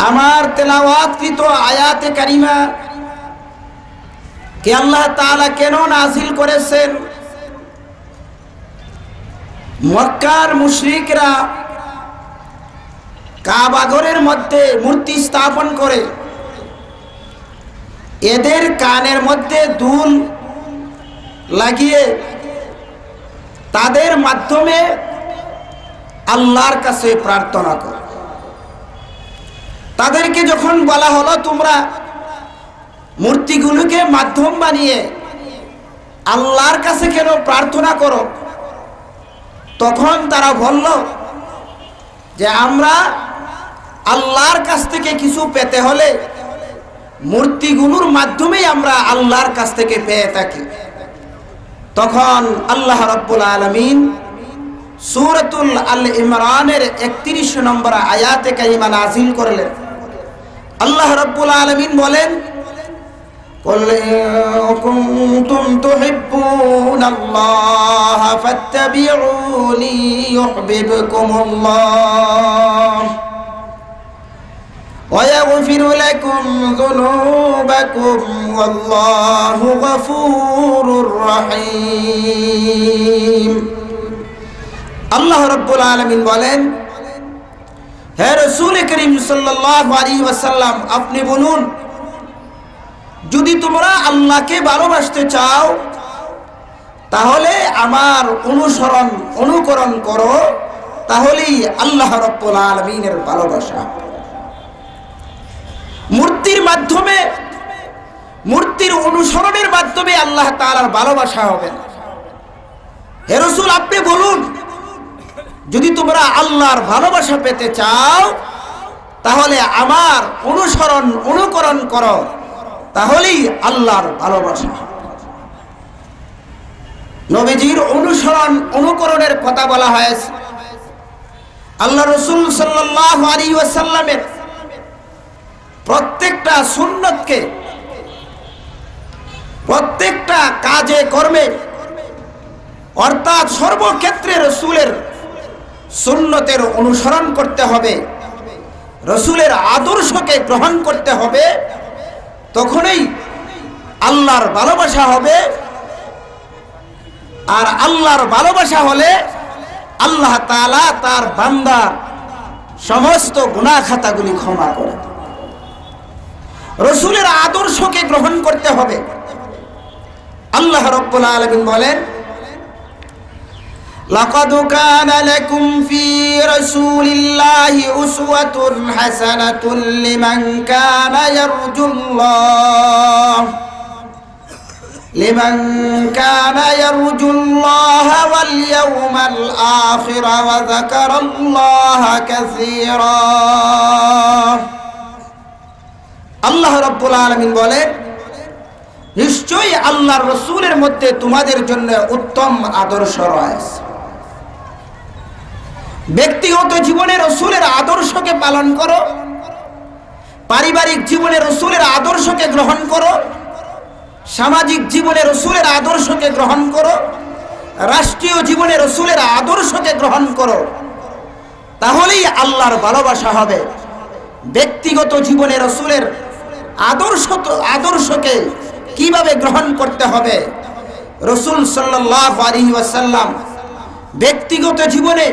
আমার তেলাওয়াতকৃত আয়াতে কারিমা কে আল্লাহ তাআলা কেন নাযিল করেছেন? মক্কার মুশরিকরা কাবা ঘরের মধ্যে মূর্তি স্থাপন করে এদের কানের মধ্যে দুল লাগিয়ে তাদের মাধ্যমে আল্লাহর কাছে প্রার্থনা করে। তাদেরকে যখন বলা হলো তোমরা মূর্তিগুলোকে মাধ্যম বানিয়ে আল্লাহর কাছে কেন প্রার্থনা করো, তখন তারা বলল যে আমরা আল্লাহর কাছ থেকে কিছু পেতে হলে মূর্তিগুলোর মাধ্যমেই আমরা আল্লাহর কাছ থেকে পেয়ে থাকি। তখন আল্লাহ রাব্বুল আলামিন সূরাতুল আল ইমরানের 31 নম্বর আয়াতে কারিমা নাযিল করলেন। আল্লাহ রাব্বুল আলামিন বলেন, কুল ইন কুনতুম তুহিব্বুনাল্লাহ ফাত্তাবিউনি ইউহিব্বুকুমুল্লাহ ওয়া ইয়াগফির লাকুম যুনুবাকুম ওয়াল্লাহু গফুরুর রহিম। আল্লাহ রাব্বুল আলামিন বলেন, হে রাসূল করিম সাল্লাল্লাহু আলাইহি ওয়াসাল্লাম, আপনি বলুন যদি তোমরা আল্লাহকে ভালোবাসতে চাও তাহলে আমার অনুকরণ করো, তাহলেই আল্লাহ রাব্বুল আলামিনের ভালোবাসা। মূর্তির মাধ্যমে, মূর্তির অনুসরণের মাধ্যমে আল্লাহ তাআলার ভালোবাসা হবে না। হে রাসূল আপনি বলুন যদি তোমরা আল্লাহর ভালোবাসা পেতে চাও তাহলে আমার অনুকরণ করো, তাহলেই আল্লাহর ভালোবাসা। নবীজির অনুকরণের কথা বলা হয়েছে। আল্লাহ রাসূল সাল্লাল্লাহু আলাইহি ওয়াসাল্লামের প্রত্যেকটা সুন্নতকে, প্রত্যেকটা কাজে কর্মে, অর্থাৎ সর্বক্ষেত্রে রাসূলের সুন্নতের অনুসরণ করতে হবে, রাসূলের আদর্শকে গ্রহণ করতে হবে, তখনই আল্লাহর ভালোবাসা হবে। আর আল্লাহর ভালোবাসা হলে আল্লাহ তাআলা তার বান্দার সমস্ত গুনাহ খাতাগুলি ক্ষমা করে। রাসূলের আদর্শকে গ্রহণ করতে হবে। আল্লাহ রাব্বুল আলামিন বলেন, লাকাদ কানা লাকুম ফি রাসূলিল্লাহি উসওয়াতুন হাসানাতুন লিমান কানা ইয়ারজুল্লাহ ওয়াল ইয়াওমাল আখির ওয়া যাকারাল্লাহা কাসীরা। আল্লাহ রাব্বুল আলামিন বলেন, নিশ্চয়ই আল্লাহর রাসূলের মধ্যে তোমাদের জন্য উত্তম আদর্শ রয়েছে। ব্যক্তিগত জীবনে রাসূলের আদর্শকে পালন করো, পারিবারিক জীবনে রাসূলের আদর্শকে গ্রহণ করো, সামাজিক জীবনে রাসূলের আদর্শকে গ্রহণ করো, রাষ্ট্রীয় জীবনে রাসূলের আদর্শকে গ্রহণ করো, তাহলেই আল্লাহর ভালোবাসা হবে। ব্যক্তিগত জীবনে রাসূলের আদর্শকে কিভাবে গ্রহণ করতে হবে? রাসূল সাল্লাল্লাহু আলাইহি ওয়াসাল্লাম ব্যক্তিগত জীবনে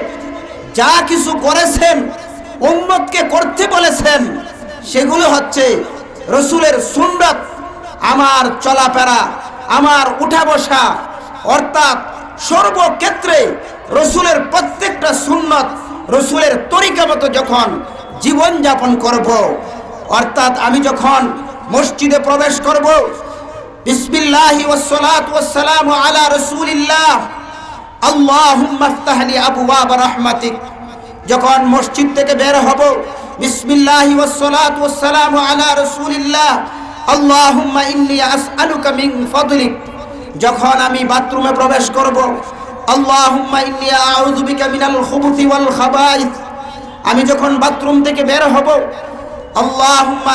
যা কিছু করেছেন, উম্মতকে করতে বলেছেন, সেগুলো হচ্ছে রাসূলের সুন্নাত। আমার চলাফেরা, আমার উঠা বসা, অর্থাৎ সর্বক্ষেত্রে রাসূলের প্রত্যেকটা সুন্নাত, রাসূলের তরিকা মতো যখন জীবন যাপন করব, অর্থাৎ আমি যখন মসজিদে প্রবেশ করব, বিসমিল্লাহি ওয়াসসালাতু ওয়াসসালামু আলা রাসূলিল্লাহ আল্লাহুম্মা ইফতাহলি আবওয়াব রাহমাতিক, যখন মসজিদ থেকে বের হব, বিসমিল্লাহি ওয়াসসালাতু ওয়াসসালামু আলা রাসূলিল্লাহ আল্লাহুম্মা ইন্নী আসআলুকা মিন ফাদলিক, যখন আমি বাথরুমে প্রবেশ করব, আল্লাহুম্মা ইন্নী আউযু বিকা মিনাল খুবুসি ওয়াল খাবাইস, আমি যখন বাথরুম থেকে বের হব, আল্লাহুম্মা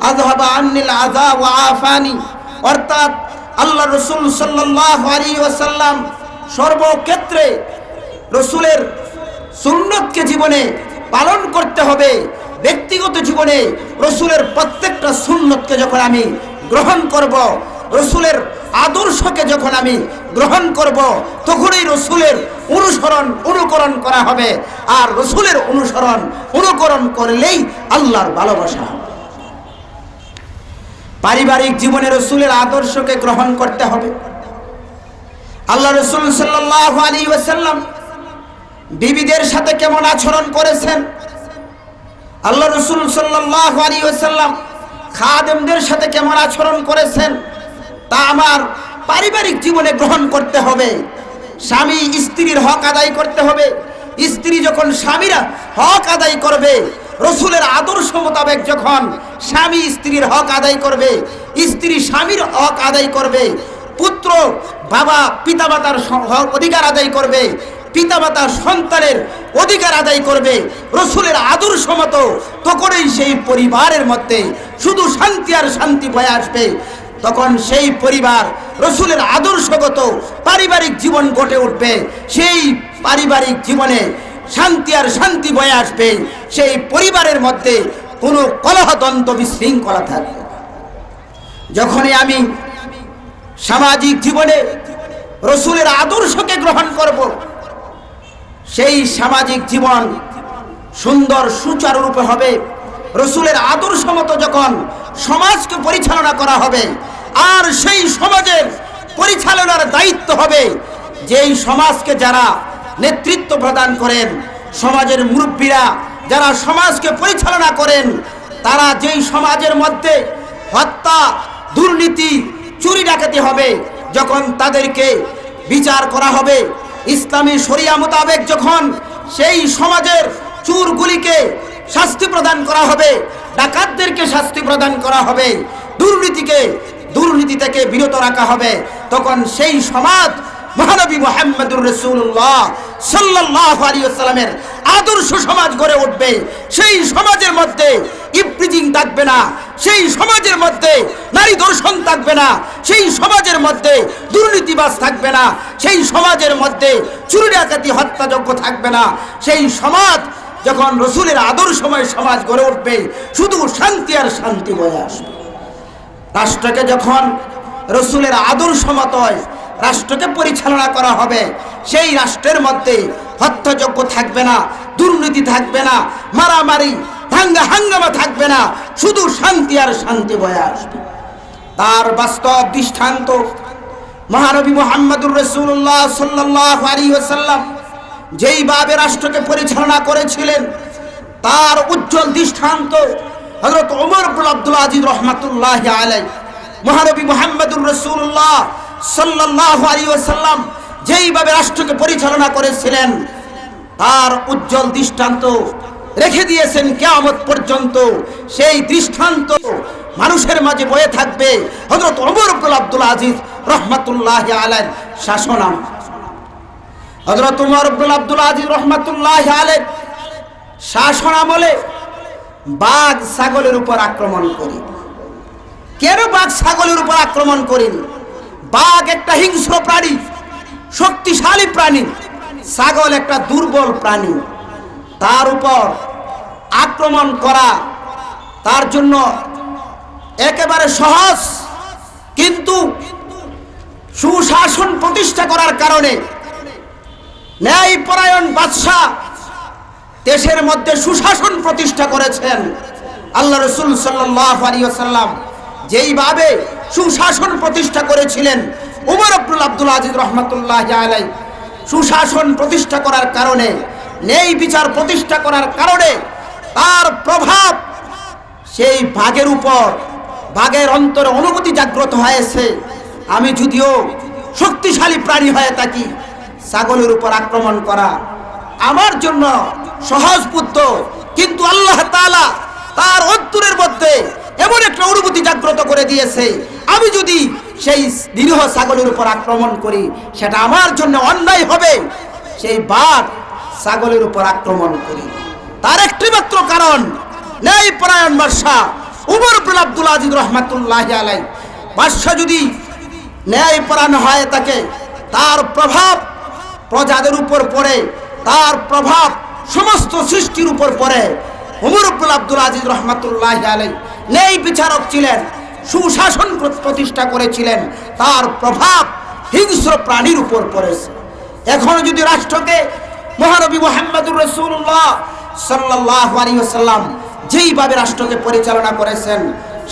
আযহাবা আন্নিল আযা ওয়া আফানি, অর্থাৎ আল্লাহ রাসূল সাল্লাল্লাহু আলাইহি ওয়াসাল্লাম সর্বক্ষেত্রে রাসূলের সুন্নতকে জীবনে পালন করতে হবে। ব্যক্তিগত জীবনে রসুলের প্রত্যেকটা সুন্নতকে যখন আমি গ্রহণ করব, রসুলের আদর্শকে যখন আমি গ্রহণ করব, তখনই রসুলের অনুকরণ করা হবে। আর রসুলের অনুকরণ করলেই আল্লাহর ভালোবাসা হবে। পারিবারিক জীবনে রসুলের আদর্শকে গ্রহণ করতে হবে। আল্লাহ রসুল সাল্লাল্লাহু আলাইহি ওয়াসাল্লাম বিবিদের সাথে কেমন আচরণ করেছেন, আল্লাহ রসুল সাল্লাল্লাহু আলাইহি ওয়াসাল্লাম খাদেমদের সাথে কেমন আচরণ করেছেন, তা আমার পারিবারিক জীবনে গ্রহণ করতে হবে। স্বামী স্ত্রীর হক আদায় করতে হবে। স্ত্রী যখন স্বামীরা হক আদায় করবে, রসুলের আদর্শ মোতাবেক যখন স্বামী স্ত্রীর হক আদায় করবে, স্ত্রী স্বামীর হক আদায় করবে, পুত্র বাবা পিতামাতার অধিকার আদায় করবে, পিতামাতা সন্তানের অধিকার আদায় করবে রসুলের আদর্শ মতো, তখনই সেই পরিবারের মধ্যে শুধু শান্তি আর শান্তি বয়ে আসবে। তখন সেই পরিবার রসুলের আদর্শগত পারিবারিক জীবন গড়ে উঠবে। সেই পারিবারিক জীবনে শান্তি আর শান্তি বয়ে আসবে। সেই পরিবারের মধ্যে কোনো কলহদ্বন্দ্ব বিশৃঙ্খলা থাকবে। যখনই আমি সামাজিক জীবনে রসুলের আদর্শকে গ্রহণ করব, সেই সামাজিক জীবন সুন্দর সুচারুরূপে হবে। রসুলের আদর্শ মতো যখন সমাজকে পরিচালনা করা হবে, আর সেই সমাজের পরিচালনার দায়িত্ব হবে যেই সমাজকে যারা নেতৃত্ব প্রদান করেন, সমাজের মুরব্বীরা যারা সমাজকে পরিচালনা করেন, তারা যেই সমাজের মধ্যে হত্যা, দুর্নীতি, চুরি ডাকাতি হবে, যখন তাদেরকে বিচার করা হবে ইসলামী শরিয়া মোতাবেক, যখন সেই সমাজের চোরগুলিকে শাস্তি প্রদান করা হবে, ডাকাতদেরকে শাস্তি প্রদান করা হবে, দুর্নীতি থেকে বিরত রাখা হবে, তখন সেই সমাজ মহানবী মুহাম্মদুর রাসূলুল্লাহ সাল্লাল্লাহু আলাইহি ওয়াসাল্লামের আদর্শ সমাজ গড়ে উঠবে। সেই সমাজের মধ্যে ইফতিজিং থাকবে না, সেই সমাজের মধ্যে নারী ধর্ষণ থাকবে না, সেই সমাজের মধ্যে দুর্নীতিবাজ থাকবে না, সেই সমাজের মধ্যে চুরি ডাকাতি হত্যাযজ্ঞ থাকবে না। সেই সমাজ যখন রসুলের আদর্শময় সমাজ গড়ে উঠবে, শুধু শান্তি আর শান্তি বয়ে আসবে। রাষ্ট্রকে যখন রসুলের আদর্শ মতো রাষ্ট্রকে পরিচালনা করা হবে, সেই রাষ্ট্রের মধ্যে হত্যাযজ্ঞ থাকবে না, দুর্নীতি থাকবে না, মারামারি দাঙ্গা হাঙ্গামা থাকবে না, শুধু শান্তি আর শান্তি বয়ে আসবে। তার বাস্তব দৃষ্টান্ত মহানবী মুহাম্মদুর রাসূলুল্লাহ সাল্লাল্লাহু আলাইহি ওয়াসাল্লাম যেইভাবে রাষ্ট্রকে পরিচালনা করেছিলেন, তার উজ্জ্বল দৃষ্টান্ত হযরত ওমর ইবনে আব্দুল আজিজ রাহমাতুল্লাহি আলাইহি। মহানবী মুহাম্মদুর রাসূলুল্লাহ সাল্লাল্লাহু আলাইহি ওয়াসাল্লাম যেইভাবে রাষ্ট্রকে পরিচালনা করেছিলেন, তার উজ্জ্বল দৃষ্টান্ত রেখে দিয়েছেন কিয়ামত পর্যন্ত। সেই দৃষ্টান্ত মানুষের মাঝে বয়ে থাকবে হযরত ওমর ইবনে আব্দুল আজিজ রাহমাতুল্লাহি আলাইহির শাসনাম। হযরত ওমর ইবনে আব্দুল আজিজ রাহমাতুল্লাহি আলাইহি শাসন আমলে বাঘ ছাগলের উপর আক্রমণ করি। কেন বাঘ ছাগলের উপর আক্রমণ করেনি? বাঘ একটা হিংস্র প্রাণী, শক্তিশালী প্রাণী, ছাগল একটা দুর্বল প্রাণী। তার উপর আক্রমণ করা তার জন্য একেবারে সহজ, কিন্তু সুশাসন প্রতিষ্ঠা করার কারণে ন্যায়পরায়ণ বাদশা দেশের মধ্যে সুশাসন প্রতিষ্ঠা করেছেন। আল্লাহ রাসূল সাল্লাল্লাহু আলাইহি ওয়াসাল্লাম যেইভাবে সুশাসন প্রতিষ্ঠা করেছিলেন, ওমর ইবনে আব্দুল আজিজ রাহমাতুল্লাহি আলাইহি সুশাসন প্রতিষ্ঠা করার কারণে, ন্যায় বিচার প্রতিষ্ঠা করার কারণে তার প্রভাব সেই বাঘের উপর, বাঘের অন্তরে অনুভূতি জাগ্রত হয়েছে। আমি যদিও শক্তিশালী প্রাণী হয়ে থাকি, ছাগলের উপর আক্রমণ করা আমার জন্য সহজ বুদ্ধ, কিন্তু আল্লাহ তাআলা তার অন্তরের মধ্যে এমন একটা অনুভূতি জাগ্রত করে দিয়েছে, আমি যদি সেই নিরীহ ছাগলের উপর আক্রমণ করি সেটা আমার জন্য অন্যায় হবে। সেই বাঘ ছাগলের উপর আক্রমণ করি, তার একটি মাত্র কারণ ন্যায়পরায়ণ বাদশা ওমর ইবনে আব্দুল আজিজ রাহমাতুল্লাহি আলাইহি। বাদশা যদি ন্যায়পরায়ণ হয় থাকে, তার প্রভাব প্রজাদের উপর পড়ে, তার প্রভাব সমস্ত সৃষ্টির উপর পড়ে। ওমর ইবনে আব্দুল আজিজ রাহমাতুল্লাহি আলাইহি ন্যায় বিচারক ছিলেন, সুশাসন প্রতিষ্ঠা করেছিলেন, তার প্রভাব হিংস্র প্রাণীর উপর পড়েছে। এখন যদি রাষ্ট্রকে মহানবী মুহাম্মদুর রাসূলুল্লাহ সাল্লাল্লাহু আলাইহি ওয়াসাল্লাম যেইভাবে রাষ্ট্রকে পরিচালনা করেছেন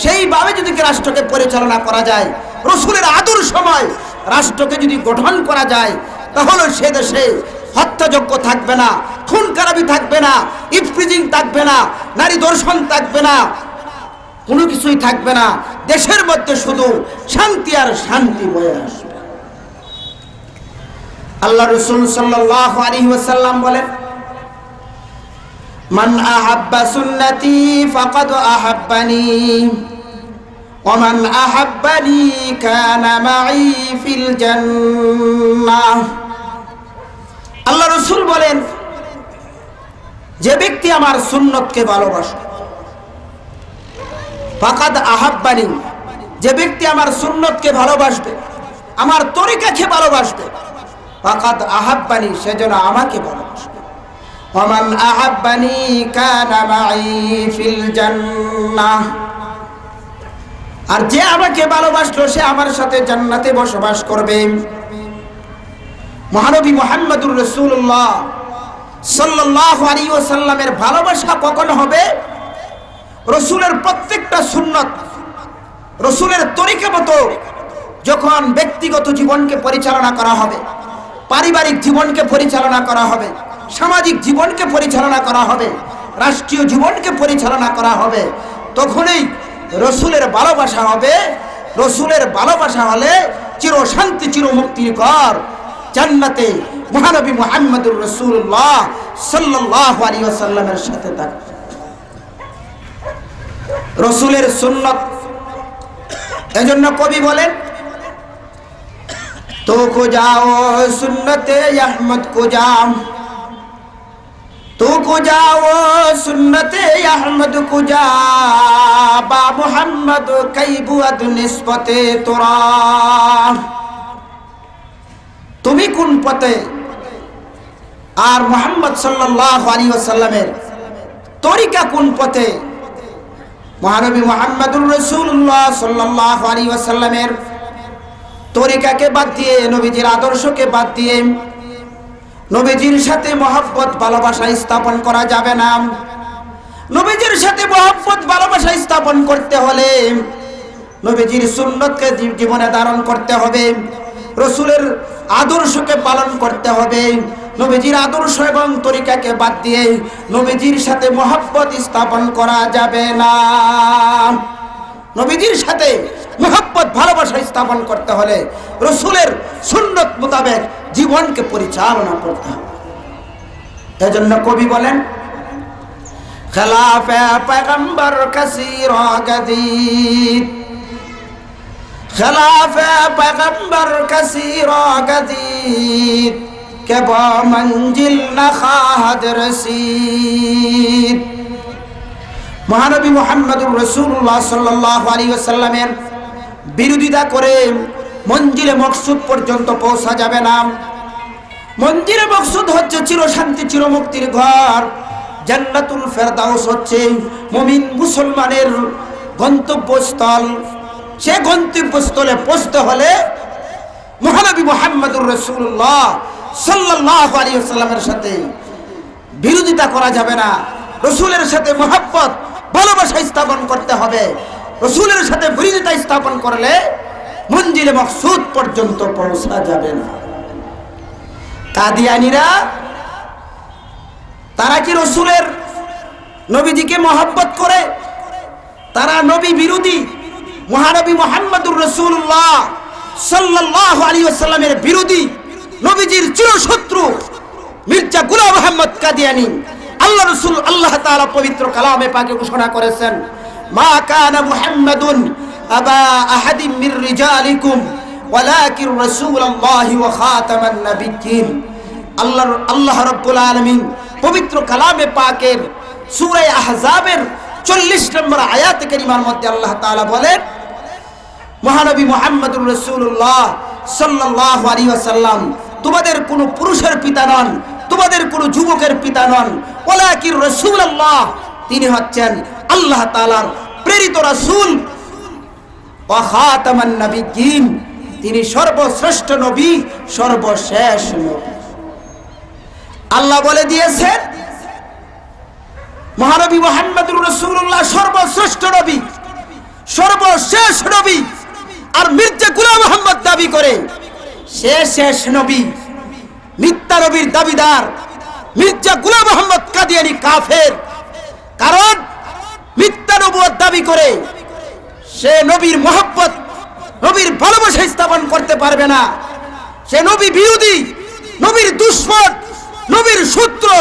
সেইভাবে যদি রাষ্ট্রকে পরিচালনা করা যায়, রাসূলের আদর্শময় রাষ্ট্রকে যদি গঠন করা যায়, তাহলে সে দেশে হত্যাযজ্ঞ থাকবে না, খুন খারাপি থাকবে না, ইফপ্রিজিং থাকবে না, নারী ধর্ষণ থাকবে না, কোনো কিছুই থাকবে না। দেশের মধ্যে শুধু শান্তি আর শান্তি বয়ে আসবে। আল্লাহ রাসূল সাল্লাল্লাহু আলাইহি ওয়াসাল্লাম বলেন, মান আহাব্বা সুন্নতি ফাকাদ আহাব্বানি ওয়া মান আহাব্বানি কানা মাই ফিল জান্নাহ। আল্লাহ রাসূল বলেন, যে ব্যক্তি আমার সুন্নতকে ভালোবাসে, ফাকাদ আহাব্বানি, যে ব্যক্তি আমার সুন্নতকে ভালোবাসবে, আমার তরিকাকে ভালোবাসবে, ফাকাদ আহাব্বানি, সেজন্য আমাকে ভালোবাসবে। ওয়া মান আহাব্বানি কানা মাই ফিল জান্নাহ, আর যে আমাকে ভালোবাসলো সে আমার সাথে জান্নাতে বসবাস করবে। মহানবী মুহাম্মদুর রাসূলুল্লাহ সাল্লাল্লাহু আলাইহি ওয়াসাল্লামের ভালোবাসা কখন হবে? রাসূলের প্রত্যেকটা সুন্নত, রাসূলের তরিকা মতো যখন ব্যক্তিগত জীবনকে পরিচালনা করা হবে, পারিবারিক জীবনকে পরিচালনা করা হবে, সামাজিক জীবনকে পরিচালনা করা হবে, রাষ্ট্রীয় জীবনকে পরিচালনা করা হবে, তখনই রাসূলের ভালোবাসা হবে। রাসূলের ভালোবাসা হলে চিরশান্তি চিরমুক্তির ঘর জান্নাতে মহানবী মুহাম্মদুর রাসূলুল্লাহ সাল্লাল্লাহু আলাইহি ওয়াসাল্লামের সাথে থাকবে। রাসূলের সুন্নাত, এজন্য কবি বলেন, তো কো যাও সুন্নতে আহমদ কো যাও, তো কো যাও সুন্নতে আহমদ কো যা, বা মুহাম্মদ কাইবুয়াদ নিসবতে তোরা। তুমি কোন পথে আর মুহাম্মদ সাল্লাল্লাহু আলাইহি ওয়াসাল্লামের তরিকা কোন পথে? মহানবী মুহাম্মদুর রাসূলুল্লাহ সাল্লাল্লাহু আলাইহি ওয়াসাল্লামের তরিকাকে বাদ দিয়ে, নবীজির আদর্শকে বাদ দিয়ে নবীজির সাথে মহব্বত ভালোবাসা স্থাপন করা যাবে না। নবীজির সাথে মহব্বত ভালোবাসা স্থাপন করতে হলে নবীজির সুন্নতকে জীবনে ধারণ করতে হবে, রাসূলের আদর্শকে পালন করতে হবে। নবীজির আদর্শ এবং তরিকাকে বাদ দিয়ে নবীজির সাথে মহব্বত স্থাপন করা যাবে না। নবীজির সাথে মহব্বত ভালোবাসা স্থাপন করতে হলে রাসূলের সুন্নত মোতাবেক জীবনকে পরিচালনা করতে হবে। এজন্য কবি বলেন, খেলাফে পয়গম্বর কাসীর গদীদ, খেলাফে পয়গম্বর কাসীর গদীদ, কে বা মঞ্জিল না খাহাদ রসিদ। মহানবী মুহাম্মদুর রাসূলুল্লাহ সাল্লাল্লাহু আলাইহি ওয়াসাল্লামের বিরোধিতা করে মঞ্জিলে মকসুদ পর্যন্ত পৌঁছা যাবে না। মঞ্জিলে মকসুদ হচ্ছে চিরশান্তি চিরমুক্তির ঘর, জান্নাতুল ফেরদাউস হচ্ছে মুমিন মুসলমানের গন্তব্যস্থল। সে গন্তব্যস্থলে পৌঁছতে হলে মহানবী মুহাম্মদুর রাসূলুল্লাহ সাল্লাল্লাহু আলাইহি ওয়াসাল্লামের সাথে বিরোধিতা করা যাবে না। রাসূলের সাথে মহব্বত ভালোবাসা স্থাপন করতে হবে। রাসূলের সাথে বিরোধিতা স্থাপন করলে মঞ্জিলে মকসুদ পর্যন্ত পৌঁছা যাবে না। কাদিয়ানীরা, তারা কি রাসূলের নবীজিকে মহব্বত করে? তারা নবী বিরোধী, মহানবী মুহাম্মদুর রাসূলুল্লাহ সাল্লাল্লাহু আলাইহি ওয়াসাল্লামের বিরোধী, নবীজির চিরশত্রু মির্জা গোলাম আহমদ কাদিয়ানী। আল্লাহ রাসূল আল্লাহ তাআলা পবিত্র কালামে পাকে ঘোষণা করেছেন, মা কানা মুহাম্মাদুন আবা আহাদিম মির রিজালিকুম ওয়ালাকিন রাসূলুল্লাহি ওয়া খাতামান নাবিয়্যিন। আল্লাহ রাব্বুল আলামিন পবিত্র কালামে পাকের সূরা আহজাবের 40 নম্বর আয়াতে কারিমার মধ্যে আল্লাহ তাআলা বলেন, মহানবী মুহাম্মদুর রাসূলুল্লাহ সাল্লাল্লাহু আলাইহি ওয়াসাল্লাম তোমাদের কোনো পুরুষের পিতা নন, তোমাদের কোনো যুবকের পিতা নন, ওয়ালাকিন রাসূলুল্লাহ, তিনি হচ্ছেন আল্লাহ তাআলার প্রেরিত রাসূল ওয়া খাতামান নাবিয়্যিন, তিনি সর্বশ্রেষ্ঠ নবী, সর্বশেষ নবী। আল্লাহ বলে দিয়েছেন মহানবী মুহাম্মদুর রাসূলুল্লাহ সর্বশ্রেষ্ঠ নবী, সর্বশেষ নবী। আর মির্জা গোলাম মোহাম্মদ দাবি করে সে শেষ নবী। মিথ্যা নবীর দাবিদার মির্জা গোলাম মোহাম্মদ কাদিয়ানী কাফের। কারণ মিথ্যা নবুয়ত দাবি করে সে নবীর মহব্বত, নবীর ভালোবাসা স্থাপন করতে পারবে না। সে নবী বিরোধী, নবীর দুশমন, নবীর শত্রু।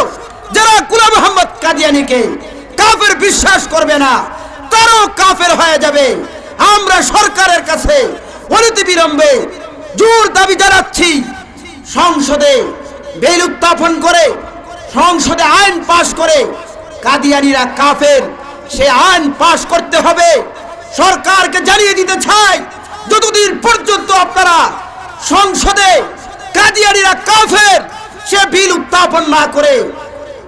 যারা গোলাম মোহাম্মদ কাদিয়ানীকে কাফের বিশ্বাস করবে না, তারাও কাফের হয়ে যাবে। আমরা সরকারের কাছে অনতিবিলম্বে জোর দাবি জানাচ্ছি, সংসদে বিল উত্থাপন করে, সংসদে আইন পাশ করে কাদিয়ানীরা কাফের, সে আইন পাশ করতে হবে। সরকারকে জানিয়ে দিতে চাই, যতদিন পর্যন্ত আপনারা সংসদে কাদিয়ানীরা কাফের সে বিল উত্থাপন না করে,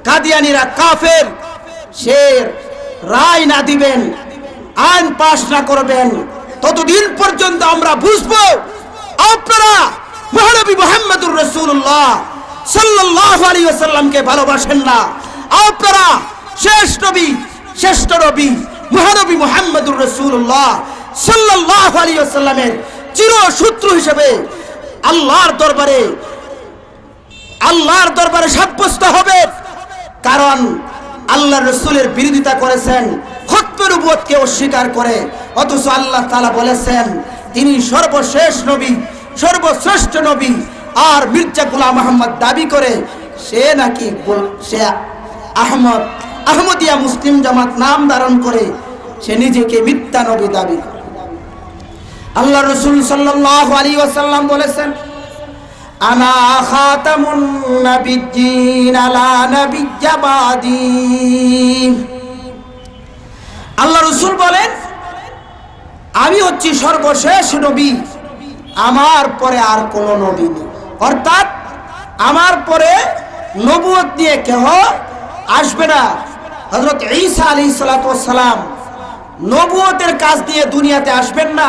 কাদিয়ানীরা কাফের সে রায় না দিবেন, আইন পাশ না করবেন, ততদিন পর্যন্ত আমরা বুঝবো আপনারা মহানবী মুহাম্মদুর রাসূলুল্লাহ সাল্লাল্লাহু আলাইহি ওয়াসাল্লামকে ভালোবাসেন না। আপনারা শেষ নবী, শ্রেষ্ঠ নবী মহানবী মুহাম্মদুর রাসূলুল্লাহ সাল্লাল্লাহু আলাইহি ওয়াসাল্লামের চিরশত্রু হিসেবে আল্লাহর দরবারে সাব্যস্ত হবে। কারণ আল্লাহর রাসূলের বিরোধিতা করেছেন, খতমে নবুয়তকে অস্বীকার করে। অথচ আল্লাহ তাআলা বলেছেন তিনি সর্বশেষ নবী, সর্বশ্রেষ্ঠ নবী। আর মির্জা গোলাম মোহাম্মদ দাবি করে সে নাকি সে আহমদিয়া মুসলিম জামাত নাম ধারণ করে সে নিজেকে মিথ্যা নবী দাবি করে। আল্লাহ রাসূল সাল্লাল্লাহু আলাইহি ওয়াসাল্লাম বলেছেন আনা খাতামুন নাবিয়্যিন লা নাবিয়্যা বাদি। আল্লাহ রাসূল বলেন আমি হচ্ছি সর্বশেষ নবী, আমার পরে আর কোনো নবী নেই। অর্থাৎ আমার পরে নবুয়ত নিয়ে কেহ আসবে না। হযরত ঈসা আলাইহিস সালাতু ওয়াস সালাম নবুয়তের কাজ দিয়ে দুনিয়াতে আসবেন না।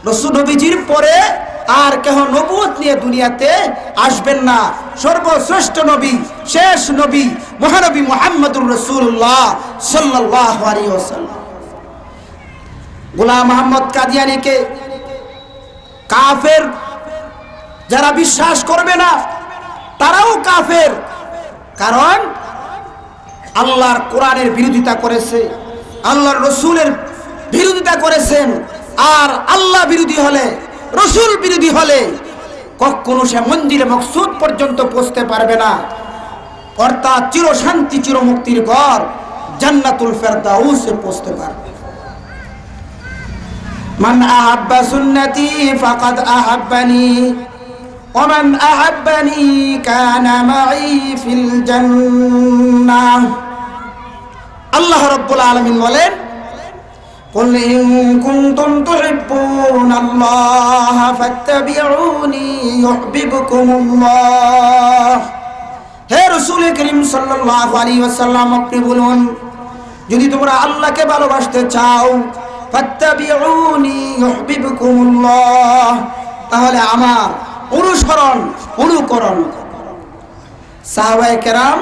রাসূল নবীজির পরে আর কেহ নবুয়ত নিয়ে দুনিয়াতে আসবেন না। সর্বশ্রেষ্ঠ নবী, শেষ নবী মহানবী মুহাম্মদুর রাসূলুল্লাহ সাল্লাল্লাহু আলাইহি ওয়াসাল্লাম। গোলাম মোহাম্মদ কাদিয়ানীকে কাফের যারা বিশ্বাস করবে না তারাও কাফের। কারণ আল্লাহর কোরআনের বিরোধিতা করেছে, আল্লাহর রসুলের বিরোধিতা করেছেন। আর আল্লাহ বিরোধী হলে, রসুল বিরোধী হলে কখনো সে মঞ্জিলে মকসুদ পর্যন্ত পৌঁছতে পারবে না। অর্থাৎ চিরশান্তি, চিরমুক্তির ঘর জান্নাতুল ফেরদাউসে পৌঁছতে পারবে। মান আহাব্বা সুন্নতি ফাকাদ আহাব্বানি ওয়া মান আহাব্বানি কানা মাই ফিল জান্নাহ। আল্লাহ রাব্বুল আলামিন বলেন কুল ইন কুনতুম তুহিব্বুনাল্লাহা ফাত্তাবিউনি ইউহিব্বুকুমুল্লাহ। হে রাসূল করিম সাল্লাল্লাহু আলাইহি ওয়াসাল্লাম আপনি বলুন যদি তোমরা আল্লাহকে ভালোবাসতে চাও ফাত্তাবিউনি ইউহিব্বুকুমুল্লাহ, তাহলে আমার অনুকরণ। সাহাবায়ে কেরাম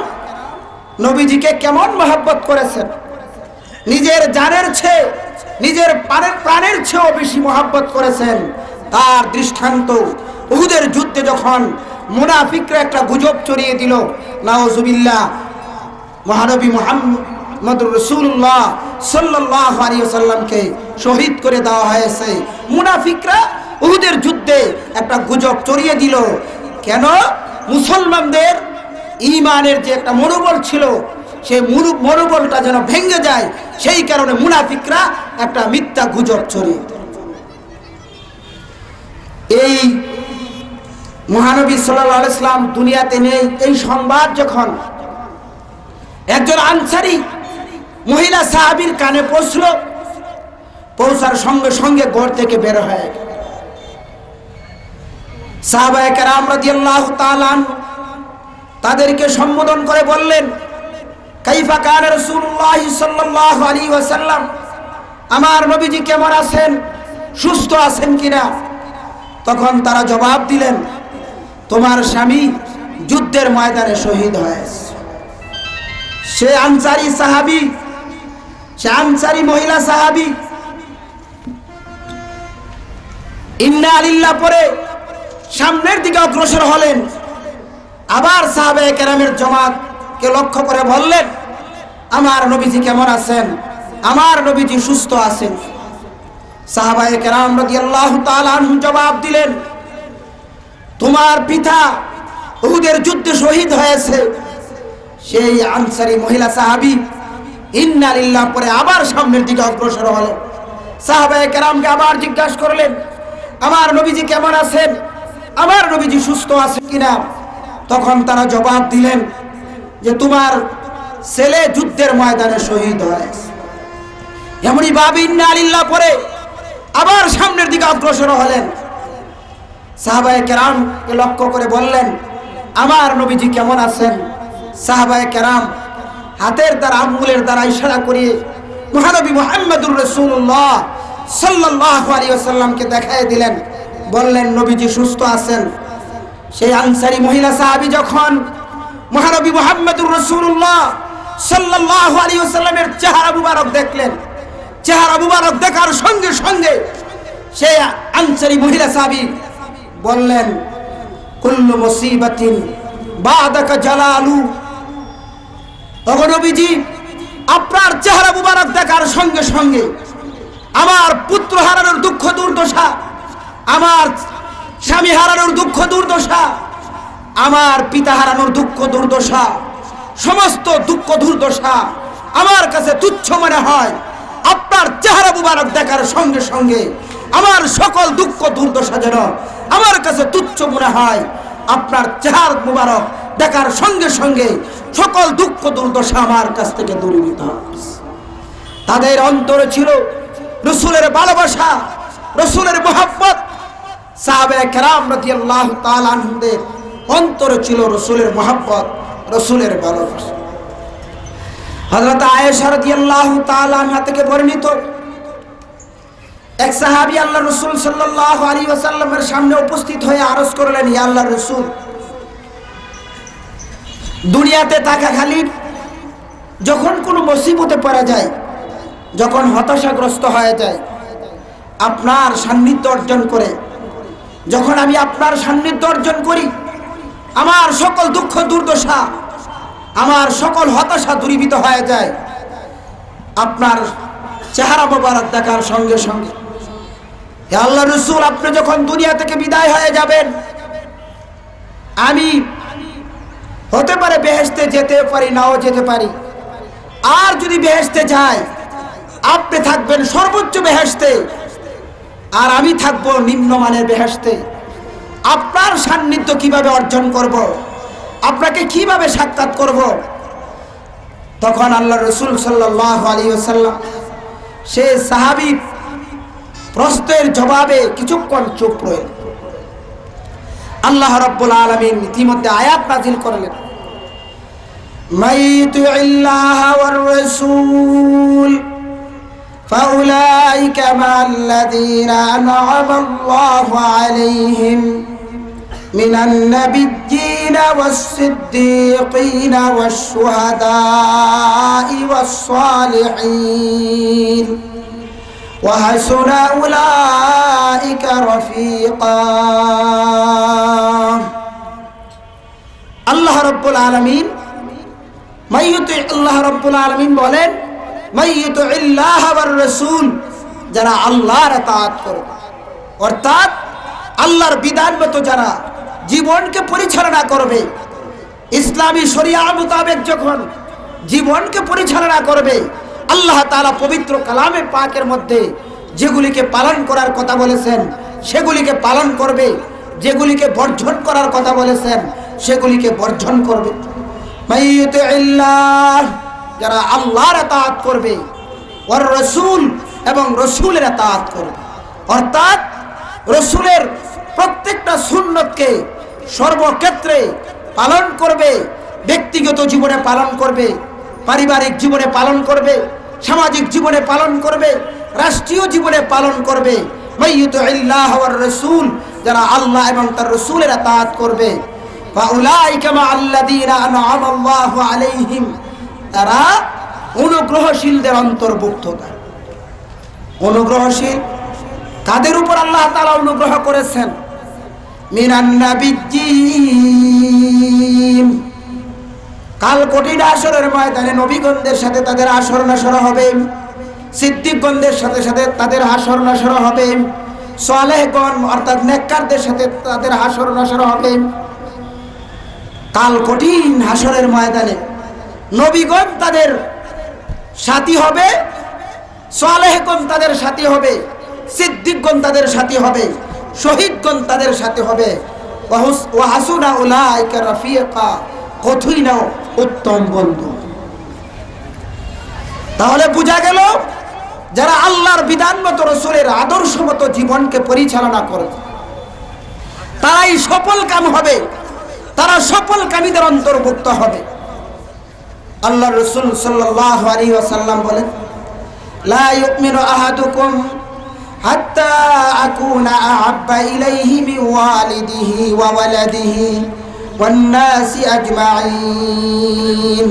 নবীজিকে কেমন মহব্বত করেছেন, নিজের জানের চেয়ে, নিজের প্রাণের চেয়েও বেশি মহব্বত করেছেন। তার দৃষ্টান্ত উহুদের যুদ্ধে যখন মুনাফিকরা একটা গুজব ছড়িয়ে দিল, নাউজুবিল্লাহ, মহানবী মুহাম্মদুর রাসূলুল্লাহ সাল্লাল্লাহু আলাইহি ওয়াসাল্লামকে শহীদ করে দেওয়া হয়েছে। মুনাফিকরা উহুদের যুদ্ধে একটা গুজব ছড়িয়ে দিল। কেন? মুসলমানদের ঈমানের যে একটা মনোবল ছিল, সেই মনোবলটা যেন ভেঙে যায়, সেই কারণে মুনাফিকরা একটা মিথ্যা গুজব ছড়িয়ে দিল। এই মহানবী সাল্লাল্লাহু আলাইহি ওয়াসাল্লাম দুনিয়াতে নেই, এই সংবাদ যখন একজন আনসারী মহিলা সাহাবীর কানে পৌঁছলো, পৌঁছার সঙ্গে সঙ্গে ঘর থেকে বের হয়ে গেল। সাহাবায়ে কেরাম রাদিয়াল্লাহু তাআলা তাদেরকে সম্বোধন করে বললেন, কাইফা কানা রাসূলুল্লাহ সাল্লাল্লাহু আলাইহি ওয়াসাল্লাম, আমার নবীজি কেমন আছেন, সুস্থ আছেন কিনা? তখন তারা জবাব দিলেন, তোমার স্বামী যুদ্ধের ময়দানে শহীদ হয়েছে। সে আনসারী সাহাবী, সে আনসারী মহিলা সাহাবী ইন্না লিল্লাহ পরে সামনের দিকে অগ্রসর হলেন। আবার সাহাবায়ে কেরামের জামাতকে লক্ষ্য করে বললেন, আমার নবীজি কেমন আছেন, আমার নবীজি সুস্থ আছেন। সাহাবায়ে কেরাম রাদিয়াল্লাহু তাআলা আনহুম জবাব দিলেন, তোমার পিতা উহুদের যুদ্ধে শহীদ হয়েছে। সেই আনসারী মহিলা সাহাবী ইন্না লিল্লাহ পরে আবার সামনের দিকে অগ্রসর হলেন। সাহাবায়ে কেরামকে আবার জিজ্ঞাসা করলেন, আমার নবীজি কেমন আছেন, আমার নবীজি সুস্থ আছেন কিনা? তখন তারা জবাব দিলেন যে তোমার ছেলে যুদ্ধের ময়দানে শহীদ হয়েছে। এমনই ভাবে ইন্না লিল্লাহ পরে আবার সামনের দিকে অগ্রসর হলেন। সাহাবায়ে কেরামকে লক্ষ্য করে বললেন, আমার নবীজি কেমন আছেন? সাহাবায়ে কেরাম হাতের দ্বারা, আঙ্গুলের দ্বারা ইশারা করিয়ে মহানবী মুহাম্মদুর রাসূলুল্লাহ সাল্লাল্লাহু আলাইহি ওয়াসাল্লামকে দেখায় দিলেন, বললেন নবীজি সুস্থ আছেন। সেই আনসারী মহিলা সাহাবী যখন মহানবী মুহাম্মদুর রাসূলুল্লাহ সাল্লাল্লাহু আলাইহি ওয়াসাল্লামের চেহারা মুবারক দেখলেন, চেহারা মুবারক দেখার সঙ্গে সঙ্গে সেই আনসারী মহিলা সাহাবী বললেন, কুল্লু মুসিবাতিন বাদাকা জালালু, ওগো নবীজি আপনার চেহারা মুবারক দেখার সঙ্গে সঙ্গে আমার পুত্র হারানোর দুঃখ দুর্দশা, আমার স্বামী হারানোর দুঃখ দুর্দশা, আমার পিতা হারানোর দুঃখ দুর্দশা, সমস্ত দুঃখ দুর্দশা আমার কাছে তুচ্ছ মনে হয়। আপনার চেহারা মুবারক দেখার সঙ্গে সঙ্গে আমার সকল দুঃখ দুর্দশা যেন আমার কাছে তুচ্ছ মনে হয়। আপনার চেহারা মুবারক দেখার সঙ্গে সঙ্গে সকল দুঃখ দুর্দশা আমার কাছ থেকে দূরীভূত হয়। তাদের অন্তরে ছিল রাসূলের ভালোবাসা, রাসূলের মহব্বত। সাহাবায়ে কেরাম রাদিয়াল্লাহু তাআলা আনহুদের অন্তরে ছিল রাসূলের মহব্বত, রাসূলের ভালোবাসা। হযরত আয়েশা রাদিয়াল্লাহু তাআলা আনহা থেকে বর্ণিত, এক সাহাবী আল্লাহর রাসূল সাল্লাল্লাহু আলাইহি ওয়াসাল্লামের সামনে উপস্থিত হয়ে আরজ করলেন, ইয়া আল্লাহর রাসূল, দুনিয়াতে থাকাকালীন যখন কোনো মুসিবতে পড়া যায়, যখন হতাশাগ্রস্ত হয়ে যায়, আপনার সান্নিধ্য অর্জন করে, যখন আমি আপনার সান্নিধ্য অর্জন করি, আমার সকল দুঃখ দুর্দশা, আমার সকল হতাশা দূরীভূত হয়ে যায় আপনার চেহারা মোবারক দেখার সঙ্গে সঙ্গে। হে আল্লাহর রাসূল, আপনি যখন দুনিয়া থেকে বিদায় হয়ে যাবেন, আমি হতে পারে বেহেশতে যেতে পারি, নাও যেতে পারি। আর যদি বেহেশতে যাই, আপনি থাকবেন সর্বোচ্চ বেহেশতে, আর আমি থাকবো নিম্নমানের বেহেশতে। আপনার সান্নিধ্য কিভাবে অর্জন করব, আপনাকে কিভাবে সাক্ষাৎ করব? তখন আল্লাহর রাসূল সাল্লাল্লাহু আলাইহি ওয়াসাল্লাম সে সাহাবী প্রশ্নের জবাবে কিছুক্ষণ চুপ রইলেন। আল্লাহ রাব্বুল আলামিন ইতিমধ্যে আয়াত নাযিল করলেন, মাইয়ুতিল্লাহ ওয়ার রাসূল فأولئك مع الذين أنعم الله عليهم من النبيين والصديقين والشهداء والصالحين وحسن أولئك رفيقا। আল্লাহ রাব্বুল আলামিন মাইয়ুতি, আল্লাহ রাব্বুল আলামিন বলেন, মাইয়ুতিল্লাহ ওয়ার রাসূল, যারা আল্লাহর ইতাআত করবে, অর্থাৎ আল্লাহর বিধান মতো যারা জীবনকে পরিচালনা করবে, ইসলামী শরিয়া মোতাবেক যখন জীবনকে পরিচালনা করবে, আল্লাহ তাআলা পবিত্র কালামে পাকের মধ্যে যেগুলিকে পালন করার কথা বলেছেন সেগুলিকে পালন করবে, যেগুলিকে বর্জন করার কথা বলেছেন সেগুলিকে বর্জন করবে। মাইয়ুতিল্লাহ, যারা আল্লাহর ইতাআত করবে, ওয়ার রাসূল, এবং রাসূলের ইতাআত করবে, অর্থাৎ রাসূলের প্রত্যেকটা সুন্নতকে সর্বক্ষেত্রে পালন করবে, ব্যক্তিগত জীবনে পালন করবে, পারিবারিক জীবনে পালন করবে, সামাজিক জীবনে পালন করবে, রাষ্ট্রীয় জীবনে পালন করবে। মাইয়ুতিল্লাহ ওয়ার রাসূল, যারা আল্লাহ এবং তার রাসূলের ইতাআত করবে, ফাউলাইকা মাআল্লাযীনা আনআমাল্লাহু আলাইহিম, তারা অনুগ্রহশীলদের অন্তর্ভুক্ত। অনুগ্রহশীল কাদের উপর আল্লাহ তাআলা অনুগ্রহ করেছেন? মিনান নাবিয়্যিন, কাল কঠিন হাসরের ময়দানে নবীগণদের সাথে তাদের হাসর নাসর হবে, সিদ্দিকগণদের সাথে সাথে তাদের হাসর নাসর হবে, সালেহগণ অর্থাৎ নেককারদের সাথে তাদের হাসর নাসর হবে। কাল কঠিন হাসরের ময়দানে নবীগণ তাদের সাথী হবে, সালেহগণ তাদের সাথী হবে, সিদ্দিকগণ তাদের সাথী হবে, শহীদগণ তাদের সাথে হবে। ওয়া হাসুনা উলাইকা রাফিকা, কতই না উত্তম বন্ধু। তাহলে বোঝা গেল যারা আল্লাহর বিধান মতো রাসূলের আদর্শ মতো জীবনকে পরিচালনা করে তারাই সফল কাম হবে, তারা সফল কামীদের অন্তর্ভুক্ত হবে। আল্লাহর রাসূল সাল্লাল্লাহু আলাইহি ওয়াসাল্লাম বলেন, লা ইউমিনু আহাদুকুম হাত্তা আকুনা আহাব্বা ইলাইহি মিন ওয়ালিদিহি ওয়া ওয়ালাদিহি ওয়ান নাসি আজমাইন।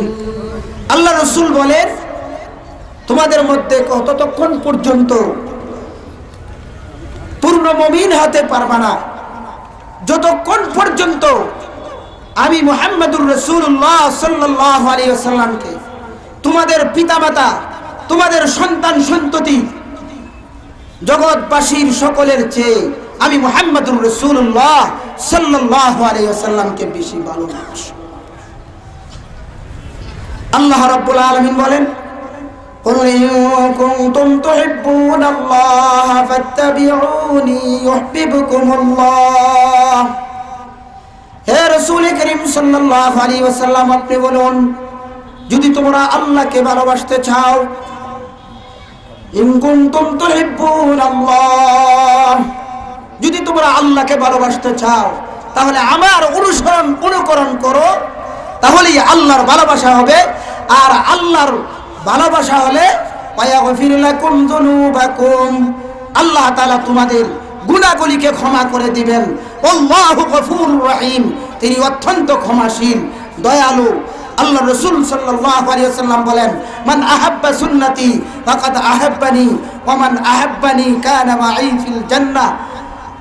আল্লাহ রাসূল বলেন, তোমাদের মধ্যে ততক্ষণ পর্যন্ত পূর্ণ মুমিন হতে পারবে না যতক্ষণ পর্যন্ত আমি মুহাম্মদুর রাসূলুল্লাহ সাল্লাল্লাহু আলাইহি ওয়াসাল্লামকে তোমাদের পিতামাতা, তোমাদের সন্তান সন্ততি, জগৎবাসীর সকলের চেয়ে আমি মুহাম্মদুর রাসূলুল্লাহ সাল্লাল্লাহু আলাইহি ওয়াসাল্লামকে বেশি ভালোবাসি। আল্লাহ রাব্বুল আলামিন বলেন, কুল ইন কুনতুম তুহিব্বুনাল্লাহ ফাত্তাবিউনি ইউহিব্বুকুমুল্লাহ। হে রাসূল করিম সাল্লাল্লাহু আলাইহি ওয়াসাল্লাম, আপনি বলুন, যদি তোমরা আল্লাহকে ভালোবাসতে চাও, ইন কুনতুম তুহিব্বুনাল্লাহ, যদি তোমরা আল্লাহকে ভালোবাসতে চাও তাহলে আমার অনুকরণ করো, তাহলেই আল্লাহর ভালোবাসা হবে। আর আল্লাহর ভালোবাসা হলে ওয়ায়াগফির লাকুম যুনুবাকুম, আল্লাহ তাআলা তোমাদের গুনাহগুলিকে ক্ষমা করে দিবেন। আল্লাহু গফুরুর রহিম, তিনি অত্যন্ত ক্ষমাশীল, দয়ালু। আল্লাহ রাসূল সাল্লাল্লাহু আলাইহি ওয়াসাল্লাম বলেন, মান আহাব্বা সুন্নতি ফাকাদ আহাব্বানি ওয়া মান আহাব্বানি কানা মাই ফিল জান্নাহ।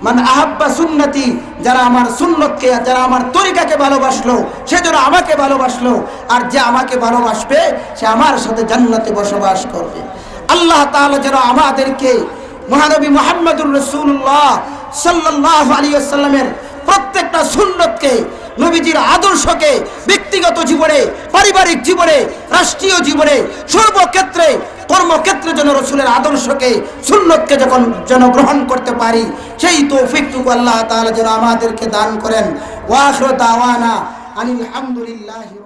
মান আহাব্বা সুন্নতি, যারা আমার সুন্নতকে, যারা আমার তরিকাকে ভালোবাসলো সে যেন আমাকে ভালোবাসলো, আর যে আমাকে ভালোবাসবে সে আমার সাথে জান্নাতে বসবাস করবে। আল্লাহ তাআলা যেন আমাদেরকে মহানবী মুহাম্মদুর রাসূলুল্লাহ সাল্লাল্লাহু আলাইহি ওয়াসাল্লামের প্রত্যেকটা সুন্নতকে, নবীজির আদর্শকে ব্যক্তিগত জীবনে, পারিবারিক জীবনে, রাষ্ট্রীয় জীবনে, সর্বক্ষেত্রে, কর্মক্ষেত্রে যেন রাসূলের আদর্শকে, সুন্নতকে যেন গ্রহণ করতে পারি, সেই তৌফিকটুকু আল্লাহ তাআলা যেন আমাদেরকে দান করেন। ওয়া আখিরু দাওয়ানা আনিল হামদুলিল্লাহি।